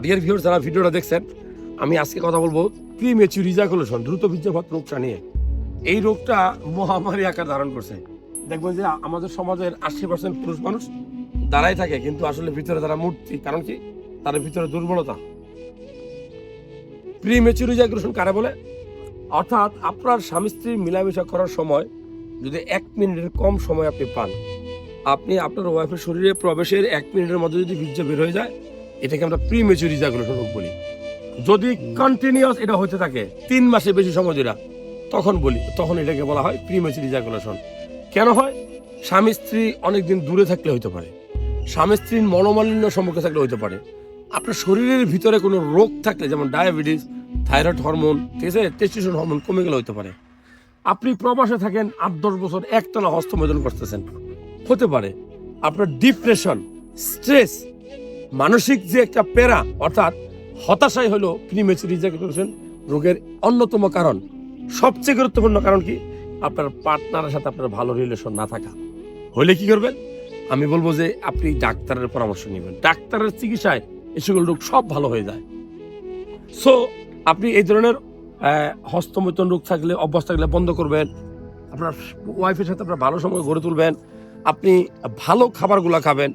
Dear viewers, যারা ভিডিওটা দেখছেন, আমি আজকে কথা বলবো প্রিমেচিউর ইজাকুলেশন, দ্রুত বীর্যপাত রোগটা নিয়ে। এই রোগটা মহামারী আকার ধারণ করছে। দেখবেন যে আমাদের সমাজের 80% পুরুষ মানুষ দাঁড়াই থাকে, কিন্তু আসলে ভিতরে তারা মূর্তি। কারণ কি? তার ভিতরে দুর্বলতা। প্রিমেচিউর ইজাকুলেশন কারে বলে? অর্থাৎ আপনার স্বামী স্ত্রী মিলামেশা করার সময় যদি 1 মিনিটের কম সময় আপনি পান, আপনি আপনার ওয়াইফের শরীরে প্রবেশের 1 মিনিটের মধ্যে যদি বীর্য বের হয়ে যায়, এটাকে আমরা প্রিমেচিউর ইজাকুলেশন রোগ বলি। যদি কন্টিনিউয়াস এটা হতে থাকে 3 মাসে বেশি সময় ধরে, তখন এটাকে বলা হয় প্রিমেচিউর ইজাকুলেশন। কেন হয়? স্বামী স্ত্রী অনেকদিন দূরে থাকলে হতে পারে, স্বামী স্ত্রীর মনোমালিন্য সম্পর্কে থাকলে হতে পারে, আপনার শরীরের ভিতরে কোনো রোগ থাকলে, যেমন ডায়াবেটিস, থাইরয়েড হরমোন, ঠিক আছে, টেস্টোস্টেরন হরমোন কমে গেলে হতে পারে। আপনি প্রবাসে থাকেন 8-10 বছর একটানা হস্তমৈথুন করতেছেন, হতে পারে। আপনার ডিপ্রেশন, স্ট্রেস, মানসিক যে একটা প্যারা, অর্থাৎ হতাশাই হলো প্রিমেচিউর ইজাকুলেশন রোগের অন্যতম কারণ। সবচেয়ে গুরুত্বপূর্ণ কারণ কি? আপনার পার্টনারের সাথে আপনার ভালো রিলেশন না থাকা। হলে কি করবেন? আমি বলবো যে আপনি ডাক্তারের পরামর্শ নেবেন। ডাক্তারের চিকিৎসায় এই সকল রোগ সব ভালো হয়ে যায়। সো আপনি এই ধরনের হস্তমৈথুন রোগ থাকলে, অভ্যাস থাকলে বন্ধ করবেন। আপনার ওয়াইফের সাথে আপনার ভালো সময় গড়ে তুলবেন। আপনি ভালো খাবারগুলো খাবেন।